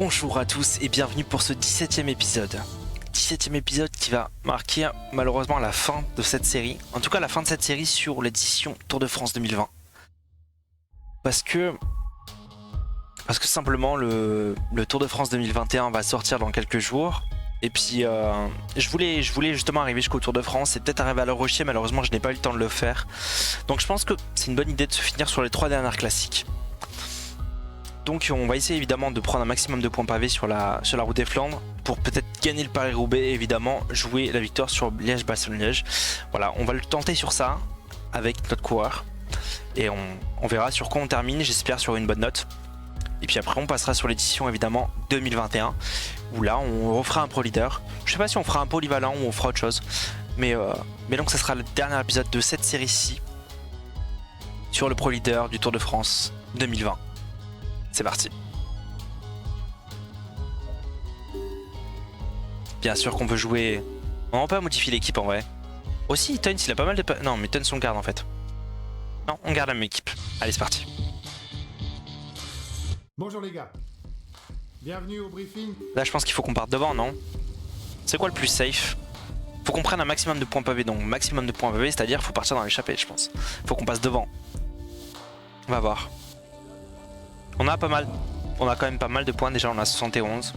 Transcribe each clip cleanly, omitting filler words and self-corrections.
Bonjour à tous et bienvenue pour ce 17e épisode. 17e épisode qui va marquer malheureusement la fin de cette série. En tout cas la fin de cette série sur l'édition Tour de France 2020. Parce que simplement le Tour de France 2021 va sortir dans quelques jours. Et puis je voulais justement arriver jusqu'au Tour de France et peut-être arriver à le rusher. Malheureusement je n'ai pas eu le temps de le faire. Donc je pense que c'est une bonne idée de se finir sur les 3 dernières classiques. Donc on va essayer évidemment de prendre un maximum de points pavés sur la route des Flandres pour peut-être gagner le Paris-Roubaix et évidemment jouer la victoire sur Liège-Bastogne-Liège. Voilà, on va le tenter sur ça avec notre coureur et on verra sur quoi on termine, j'espère sur une bonne note. Et puis après on passera sur l'édition évidemment 2021 où là on refera un Pro Leader. Je sais pas si on fera un polyvalent ou on fera autre chose, mais donc ça sera le dernier épisode de cette série-ci sur le Pro Leader du Tour de France 2020. C'est parti. Bien sûr qu'on veut jouer... On va pas modifier l'équipe en vrai. Aussi, Tuns il a pas mal de... Non, mais Tuns on garde en fait. Non, on garde la même équipe. Allez, c'est parti. Bonjour les gars. Bienvenue au briefing. Là, je pense qu'il faut qu'on parte devant, non? C'est quoi le plus safe? Faut qu'on prenne un maximum de points pavés. Donc, maximum de points pavés, c'est-à-dire faut partir dans l'échappée, je pense. Faut qu'on passe devant. On va voir. On a pas mal. On a quand même pas mal de points. Déjà, on a 71.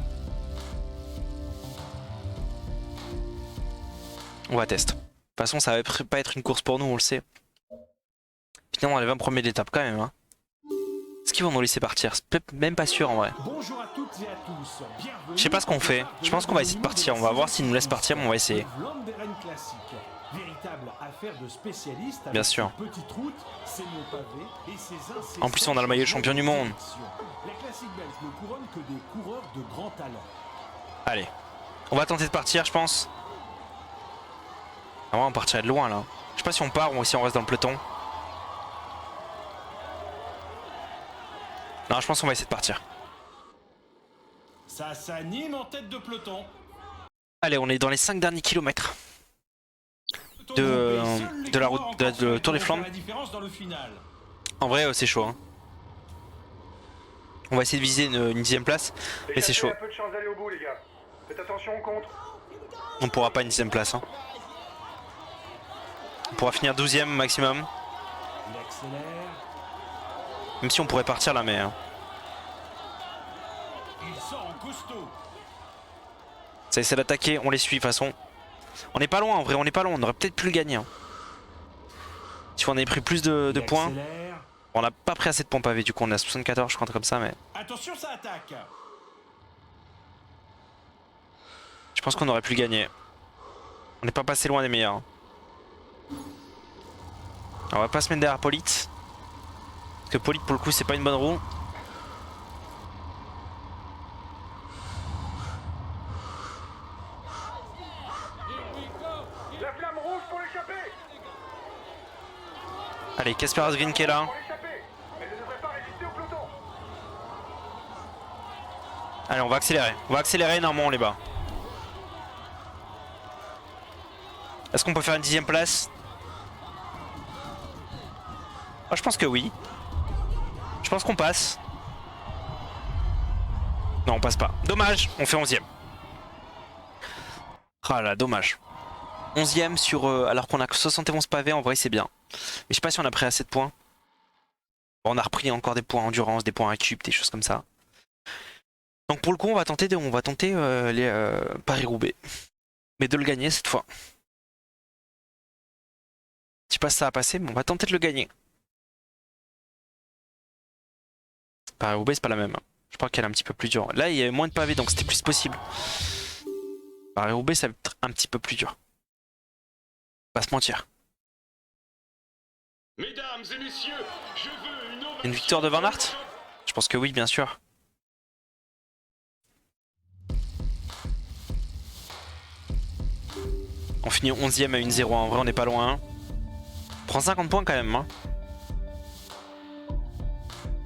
On va tester. De toute façon, ça va pas être une course pour nous, on le sait. Finalement, on est 20 premiers de l'étape quand même. Hein. Est-ce qu'ils vont nous laisser partir? C'est même pas sûr en vrai. Bonjour à toutes et à tous. Je sais pas ce qu'on fait. Je pense qu'on va essayer de partir. On va voir s'ils nous laissent partir, mais on va essayer. Bien sûr. En plus, on a le maillot de champion du monde. Allez. On va tenter de partir, je pense. Ah ouais, on partirait de loin là. Je sais pas si on part ou si on reste dans le peloton. Non, je pense qu'on va essayer de partir. Ça s'anime en tête de peloton. Allez, on est dans les 5 derniers kilomètres de la route de Tour des Flandres. En vrai, c'est chaud. Hein. On va essayer de viser une 10e place, mais c'est chaud. On pourra pas une 10e place. Hein. On pourra finir 12e maximum. Même si on pourrait partir là, mais... Ça essaie d'attaquer, on les suit de toute façon. On n'est pas loin en vrai, on n'est pas loin, on aurait peut-être pu le gagner. Hein. Si on avait pris plus de points. On n'a pas pris assez de points pavés, du coup on est à 74, je crois, comme ça, mais... Attention, ça attaque. Je pense qu'on aurait pu le gagner. On n'est pas passé loin des meilleurs. Alors, on va pas se mettre derrière Polite. Parce que Polite pour le coup c'est pas une bonne roue. Allez, Casper Asgreen qui est là. Allez, on va accélérer. On va accélérer, normalement on les bat. Est-ce qu'on peut faire une 10e place? Je pense que oui. Je pense qu'on passe. Non, on passe pas. Dommage, on fait 11e. Ah là, dommage. 11e sur, alors qu'on a que 71 pavés, en vrai c'est bien. Mais je sais pas si on a pris assez de points. Bon, on a repris encore des points endurance, des points récup, des choses comme ça. Donc pour le coup on va tenter, les Paris-Roubaix. Mais de le gagner cette fois. Je sais pas si ça va passer, mais on va tenter de le gagner. Paris-Roubaix c'est pas la même. Je crois qu'elle est un petit peu plus dure. Là il y avait moins de pavés donc c'était plus possible. Paris-Roubaix ça va être un petit peu plus dur. Pas se mentir. Mesdames et messieurs, je veux une victoire de Van Aert? Je pense que oui, bien sûr. On finit 11e à 1-0. En vrai, on n'est pas loin. On prend 50 points quand même. Hein.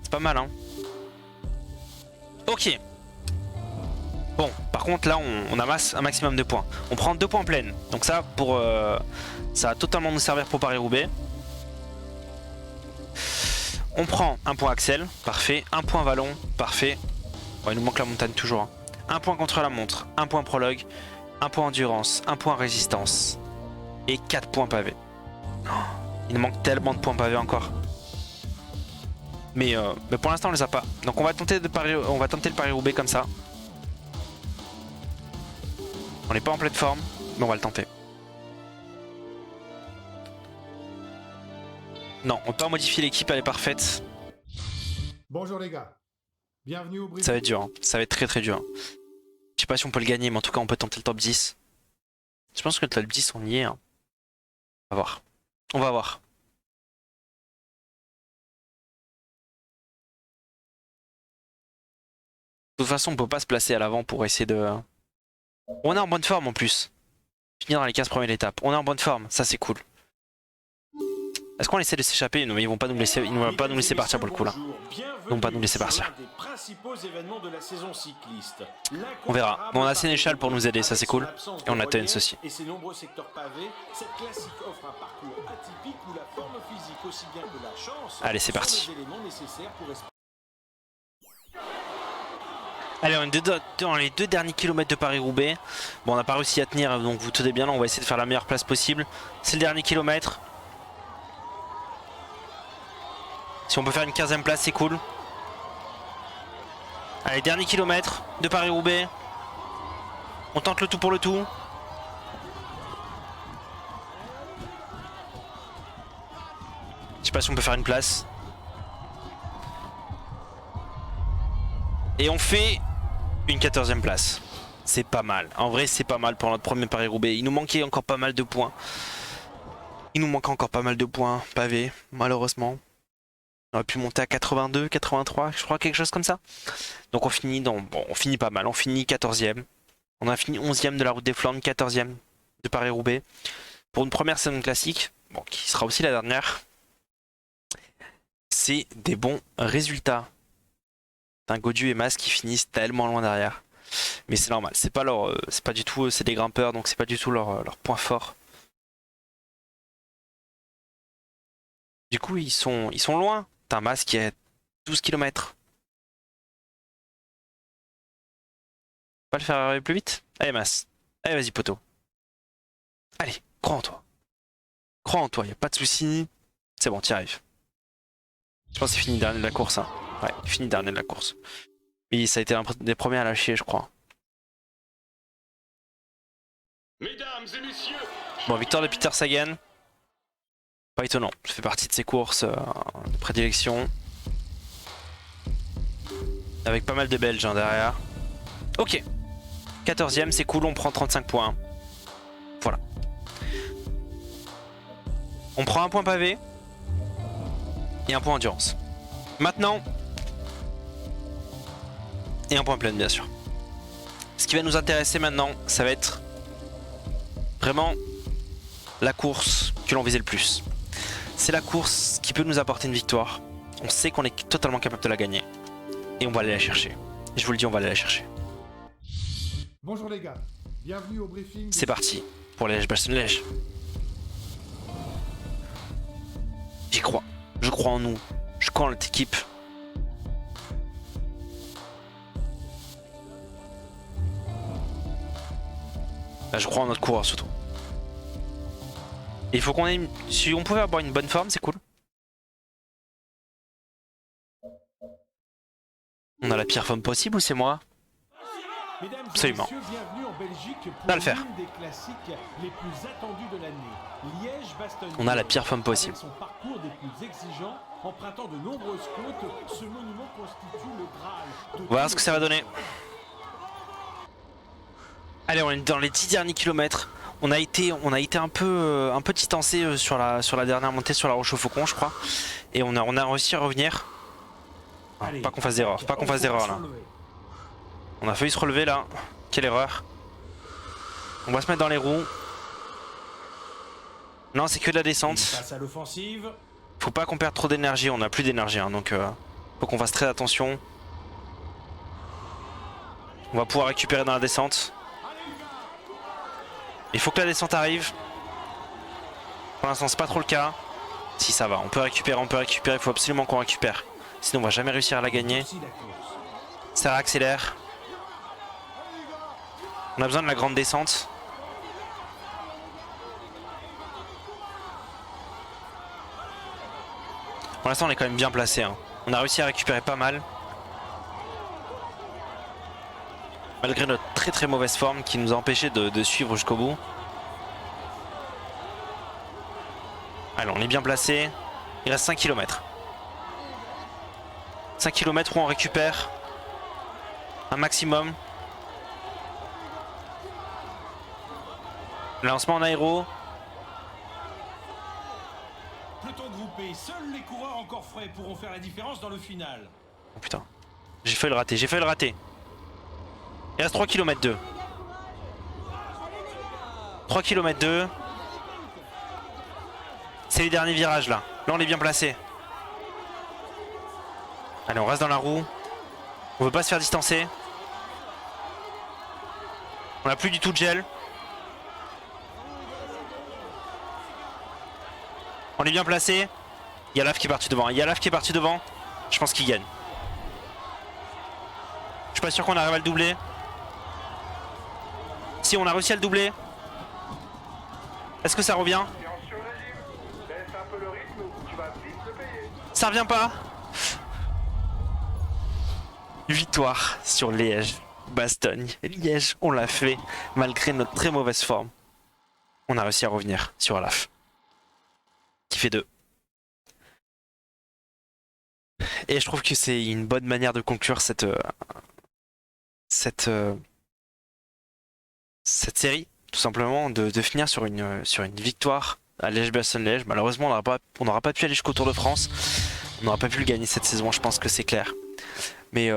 C'est pas mal. Hein. Ok. Bon, par contre, là, on amasse un maximum de points. On prend 2 points pleines. Donc ça, ça va totalement nous servir pour Paris-Roubaix. On prend un point Axel, parfait. Un point Vallon, parfait. Bon, il nous manque la montagne toujours. Hein. Un point contre la montre, un point prologue, un point endurance, un point résistance et 4 points pavés. Oh, il nous manque tellement de points pavés encore. Mais pour l'instant on les a pas. Donc on va tenter le Paris-Roubaix comme ça. On n'est pas en pleine forme, mais on va le tenter. Non, on peut pas modifier l'équipe, elle est parfaite. Bonjour les gars. Bienvenue au briefing. Ça va être dur, hein. Ça va être très très dur. Je sais pas si on peut le gagner, mais en tout cas on peut tenter le top 10. Je pense que le top 10 on y est. Hein. On va voir. On va voir. De toute façon on peut pas se placer à l'avant pour essayer de... On est en bonne forme en plus. Finir dans les 15 premières étapes. On est en bonne forme, ça c'est cool. Est-ce qu'on essaie de s'échapper? Non mais ils vont pas nous laisser, pas nous laisser partir pour le coup là. Ils vont pas nous laisser partir. On verra. Bon, on a Sénéchal pour nous aider, ça c'est cool. Et on a Tens aussi. Et ses nombreux secteurs pavés, cette classique offre un parcours atypique où la forme physique aussi bien que la chance allez, c'est parti. sont les éléments nécessaires pour allez, on est dans les 2 derniers kilomètres de Paris-Roubaix. Bon, on n'a pas réussi à tenir, donc vous tenez bien là, on va essayer de faire la meilleure place possible. C'est le dernier kilomètre. Si on peut faire une 15e place, c'est cool. Allez, dernier kilomètre de Paris-Roubaix. On tente le tout pour le tout. Je sais pas si on peut faire une place. Et on fait une 14e place. C'est pas mal. En vrai, c'est pas mal pour notre premier Paris-Roubaix. Il nous manquait encore pas mal de points. Il nous manque encore pas mal de points pavés, malheureusement. On aurait pu monter à 82, 83, je crois, quelque chose comme ça. Donc on finit dans... Bon, on finit pas mal, on finit 14e. On a fini 11e de la route des Flandres, 14e de Paris-Roubaix. Pour une première saison classique, bon, qui sera aussi la dernière. C'est des bons résultats. Gaudu et Mas qui finissent tellement loin derrière. Mais c'est normal, c'est pas leur... c'est pas du tout... C'est des grimpeurs, donc c'est pas du tout leur point fort. Du coup, ils sont loin. T'as un Mas qui est à 12 km. Pas le faire arriver plus vite? Allez, Mas. Allez, vas-y, poteau. Allez, crois en toi. Crois en toi, y a pas de soucis. C'est bon, t'y arrives. Je pense qu'il finit dernier de la course. Hein. Ouais, il finit dernier de la course. Et ça a été un des premiers à lâcher, je crois. Mesdames et messieurs, bon, victoire de Peter Sagan. Pas étonnant, ça fait partie de ses courses de prédilection. Avec pas mal de Belges hein, derrière. Ok. 14e, c'est cool, on prend 35 points. Voilà. On prend un point pavé. Et un point endurance. Maintenant. Et un point plein, bien sûr. Ce qui va nous intéresser maintenant, ça va être vraiment la course que l'on visait le plus. C'est la course qui peut nous apporter une victoire. On sait qu'on est totalement capable de la gagner. Et on va aller la chercher. Je vous le dis, on va aller la chercher. Bonjour les gars. Bienvenue au briefing. C'est parti pour Liège-Bastogne-Liège. J'y crois. Je crois en nous. Je crois en notre équipe. Là, je crois en notre coureur surtout. Et il faut qu'on ait... Si on pouvait avoir une bonne forme, c'est cool. On a la pire forme possible ou c'est moi? Absolument. On va le faire. On a la pire forme possible. On va voir ce que ça va donner. Allez, on est dans les 10 derniers kilomètres. On a été un peu distancé sur la dernière montée sur la Roche au Faucon, je crois. Et on a réussi à revenir. Ah, pas qu'on fasse d'erreur, pas qu'on fasse d'erreur là. On a failli se relever là. Quelle erreur. On va se mettre dans les roues. Non, c'est que de la descente. Faut pas qu'on perde trop d'énergie, on a plus d'énergie, hein, donc faut qu'on fasse très attention. On va pouvoir récupérer dans la descente. Il faut que la descente arrive. Pour l'instant c'est pas trop le cas. Si ça va, on peut récupérer, il faut absolument qu'on récupère. Sinon on va jamais réussir à la gagner. Ça réaccélère. On a besoin de la grande descente. Pour l'instant on est quand même bien placé. Hein. On a réussi à récupérer pas mal. Malgré notre très mauvaise forme qui nous a empêché de suivre jusqu'au bout. Alors on est bien placé. Il reste 5 km. 5 km où on récupère un maximum. Lancement en aéro. Peloton groupé, seuls les coureurs encore frais pourront faire la différence dans le final. Oh putain, j'ai failli le rater, j'ai failli le rater. Il reste 3 km 2. 3 km 2. C'est les derniers virages là. Là on est bien placé. Allez, on reste dans la roue. On veut pas se faire distancer. On a plus du tout de gel. On est bien placé. Il y a Laf qui est parti devant. Il y a Laf qui est parti devant. Je pense qu'il gagne. Je suis pas sûr qu'on arrive à le doubler. Si on a réussi à le doubler. Est-ce que ça revient? Ça revient pas. Victoire sur Liège, Bastogne. Liège, on l'a fait malgré notre très mauvaise forme. On a réussi à revenir sur Olaf. Qui fait 2. Et je trouve que c'est une bonne manière de conclure cette série, tout simplement, de finir sur une victoire à Liège-Bastogne-Liège. Malheureusement, on n'aura pas pu aller jusqu'au Tour de France. On n'aura pas pu le gagner cette saison, je pense que c'est clair. Mais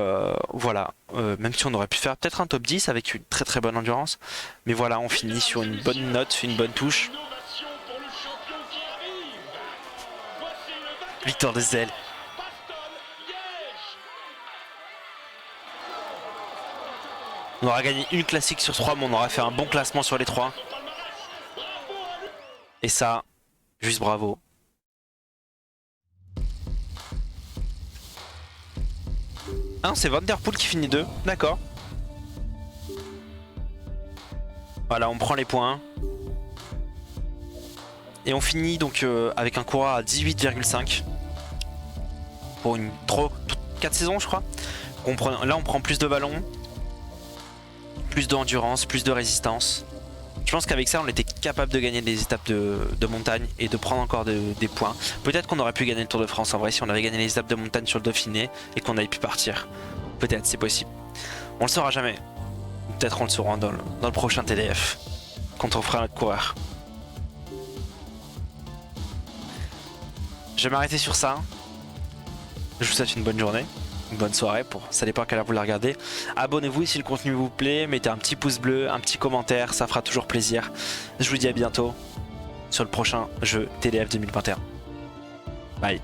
voilà, même si on aurait pu faire peut-être un top 10 avec une très bonne endurance. Mais voilà, on finit sur une bonne note, une bonne touche. Victoire de Zell. On aura gagné une classique sur 3, mais on aura fait un bon classement sur les 3. Et ça, juste bravo. Ah non, c'est Van Der Poel qui finit 2, d'accord. Voilà, on prend les points. Et on finit donc avec un coureur à 18,5 pour une 4 saisons, je crois. Là, on prend plus de ballons, plus d'endurance, plus de résistance. Je pense qu'avec ça, on était capable de gagner des étapes de montagne et de prendre encore des points. Peut-être qu'on aurait pu gagner le Tour de France en vrai si on avait gagné les étapes de montagne sur le Dauphiné et qu'on avait pu partir. Peut-être, c'est possible. On le saura jamais. Peut-être on le saura dans le prochain TDF quand on fera notre coureur. Je vais m'arrêter sur ça. Je vous souhaite une bonne journée, une bonne soirée, ça dépend à quelle heure vous la regardez. Abonnez-vous si le contenu vous plaît, mettez un petit pouce bleu, un petit commentaire, ça fera toujours plaisir. Je vous dis à bientôt sur le prochain jeu TDF 2021. Bye.